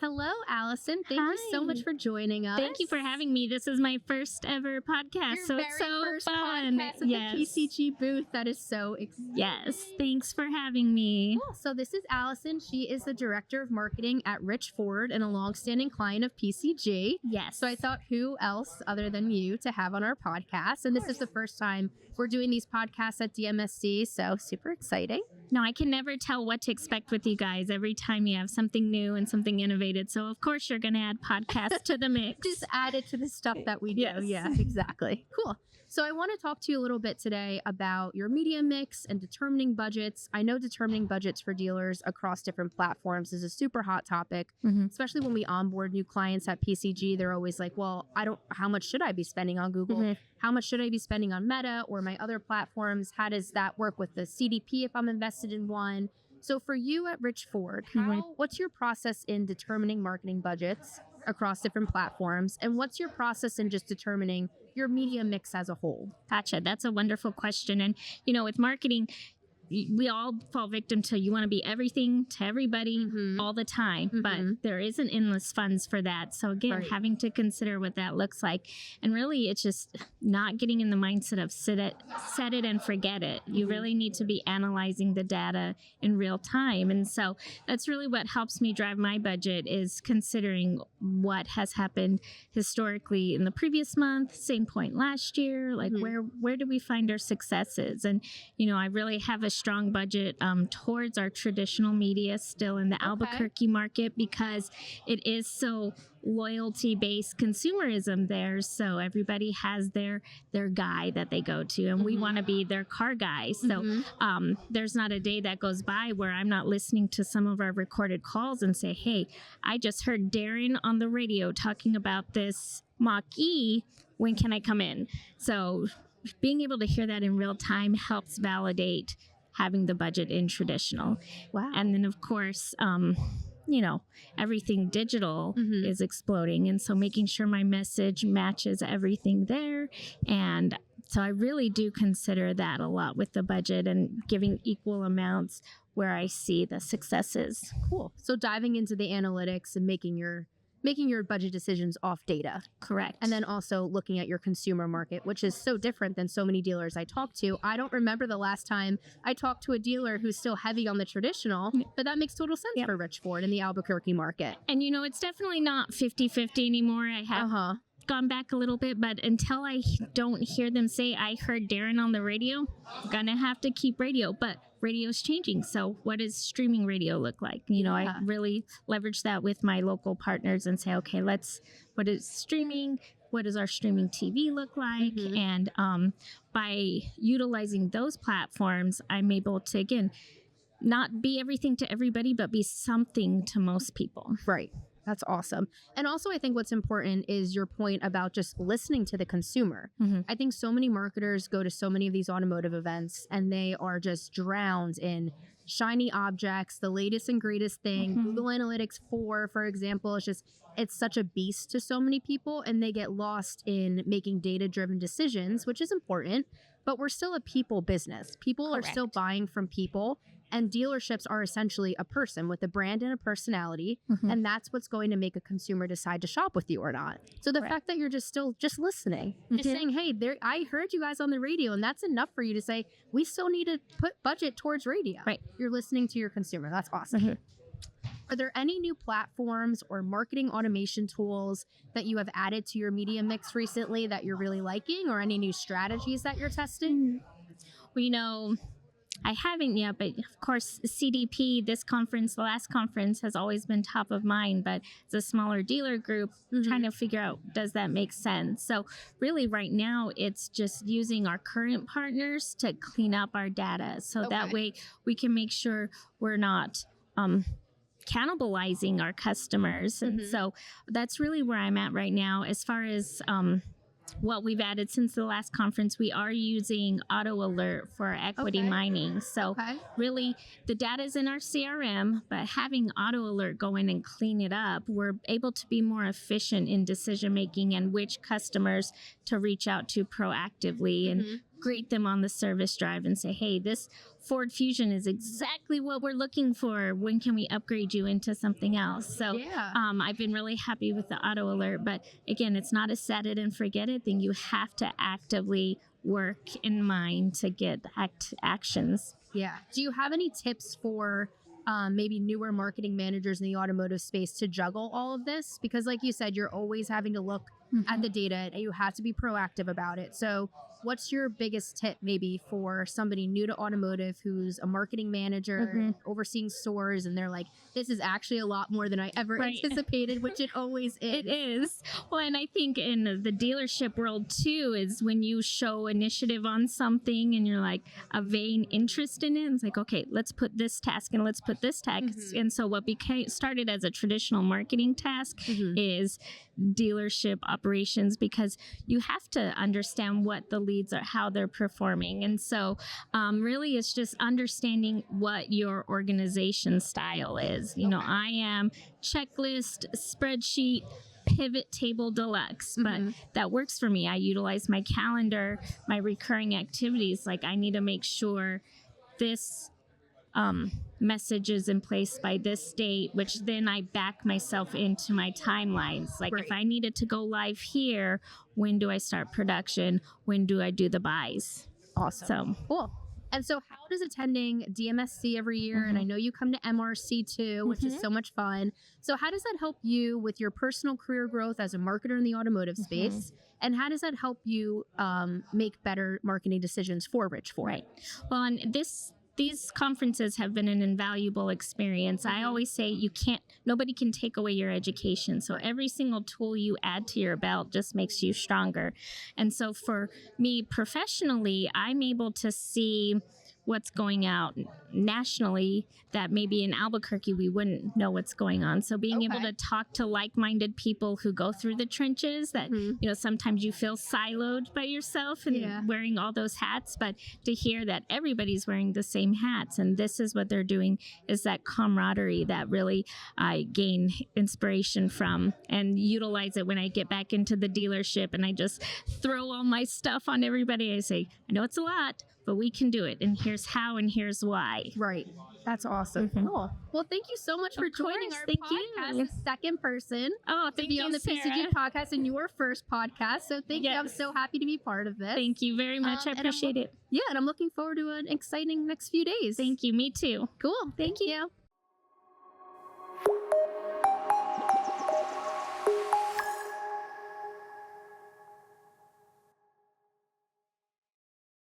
Hello, Allison. Thank you so much for joining us. Thank you for having me. This is my first ever podcast, Your so very it's so first fun. podcast at the PCG booth. That is so exciting. Yes, thanks for having me. Cool. So this is Allison. She is the director of marketing at Rich Ford and a longstanding client of PCG. Yes. So I thought, who else other than you to have on our podcast? And this is the first time we're doing these podcasts at DMSC, so super exciting. No, I can never tell what to expect with you guys. Every time you have something new and something innovative. So, of course, you're going to add podcasts to the mix. Just add it to the stuff that we do. Yes. Yeah, exactly. Cool. So I want to talk to you a little bit today about your media mix and determining budgets. I know determining budgets for dealers across different platforms is a super hot topic, especially when we onboard new clients at PCG. They're always like, well, how much should I be spending on Google? How much should I be spending on Meta or my other platforms? How does that work with the CDP if I'm invested in one? So for you at Rich Ford, what's your process in determining marketing budgets across different platforms? And what's your process in just determining your media mix as a whole? Gotcha. That's a wonderful question. And, with marketing, we all fall victim to you want to be everything to everybody all the time, but there isn't endless funds for that. So again, having to consider what that looks like. And really, it's just not getting in the mindset of set it and forget it. You really need to be analyzing the data in real time. And so that's really what helps me drive my budget is considering what has happened historically in the previous month, same point last year, like where do we find our successes? And, I really have a strong budget towards our traditional media still in the Albuquerque market because it is so loyalty-based consumerism there. So everybody has their guy that they go to, and we want to be their car guy. So there's not a day that goes by where I'm not listening to some of our recorded calls and say, hey, I just heard Darren on the radio talking about this Mach-E. When can I come in? So being able to hear that in real time helps validate having the budget in traditional. Wow. And then, of course, everything digital is exploding. And so making sure my message matches everything there. And so I really do consider that a lot with the budget and giving equal amounts where I see the successes. Cool. So diving into the analytics and making your budget decisions off data. Correct. And then also looking at your consumer market, which is so different than so many dealers I talk to. I don't remember the last time I talked to a dealer who's still heavy on the traditional, but that makes total sense for Rich Ford in the Albuquerque market. And, it's definitely not 50-50 anymore. I have gone back a little bit, but until I don't hear them say, I heard Darren on the radio, I'm going to have to keep radio. But radio's changing. So what does streaming radio look like? I really leverage that with my local partners and say, okay, what is streaming? What does our streaming TV look like? And by utilizing those platforms, I'm able to, again, not be everything to everybody, but be something to most people. Right. That's awesome. And also, I think what's important is your point about just listening to the consumer. I think so many marketers go to so many of these automotive events and they are just drowned in shiny objects, the latest and greatest thing. Google Analytics 4, for example, it's such a beast to so many people, and they get lost in making data-driven decisions, which is important, but we're still a people business. People are still buying from people. And dealerships are essentially a person with a brand and a personality. And that's what's going to make a consumer decide to shop with you or not. So the fact that you're just listening, just saying, hey, I heard you guys on the radio, and that's enough for you to say, we still need to put budget towards radio. Right. You're listening to your consumer. That's awesome. Are there any new platforms or marketing automation tools that you have added to your media mix recently that you're really liking, or any new strategies that you're testing? Well, I haven't yet, but of course, CDP, the last conference has always been top of mind, but it's a smaller dealer group trying to figure out, does that make sense? So really right now, it's just using our current partners to clean up our data. So that way we can make sure we're not cannibalizing our customers. And so that's really where I'm at right now. As far as what we've added since the last conference, we are using auto alert for our equity mining. So really the data is in our CRM, but having auto alert go in and clean it up, we're able to be more efficient in decision making and which customers to reach out to proactively and grate them on the service drive and say, hey, this Ford Fusion is exactly what we're looking for. When can we upgrade you into something else? So I've been really happy with the auto alert. But again, it's not a set it and forget it thing. You have to actively work in mind to get actions. Yeah. Do you have any tips for maybe newer marketing managers in the automotive space to juggle all of this? Because like you said, you're always having to look at the data and you have to be proactive about it. So what's your biggest tip maybe for somebody new to automotive who's a marketing manager overseeing stores and they're like, this is actually a lot more than I ever anticipated, which it always is. It is. Well, and I think in the dealership world too is when you show initiative on something and you're like a vain interest in it. It's like, okay, let's put this task and let's put this task. And so what started as a traditional marketing task is dealership operations, because you have to understand what the leads are, how they're performing. And so really it's just understanding what your organization style is. You know, I am checklist, spreadsheet, pivot table deluxe, but that works for me. I utilize my calendar, my recurring activities. Like I need to make sure this message is in place by this date, which then I back myself into my timelines. Like if I needed to go live here, when do I start production? When do I do the buys? Awesome. So cool. And so how does attending DMSC every year, and I know you come to MRC too, which is so much fun. So how does that help you with your personal career growth as a marketer in the automotive space? And how does that help you make better marketing decisions for Rich Ford? Right. Well, and these conferences have been an invaluable experience. I always say nobody can take away your education. So every single tool you add to your belt just makes you stronger. And so for me professionally, I'm able to see what's going out nationally that maybe in Albuquerque we wouldn't know what's going on. So being able to talk to like-minded people who go through the trenches that, you know, sometimes you feel siloed by yourself and wearing all those hats, but to hear that everybody's wearing the same hats and this is what they're doing is that camaraderie that really I gain inspiration from and utilize it when I get back into the dealership and I just throw all my stuff on everybody. I say, I know it's a lot, but we can do it. And here's how and here's why. Right. That's awesome. Cool. Well, thank you so much for joining our podcast, the second person to be on the PCG podcast and your first podcast. So thank you. I'm so happy to be part of this. Thank you very much. I appreciate it. Yeah, and I'm looking forward to an exciting next few days. Thank you. Me too. Cool. Thank you.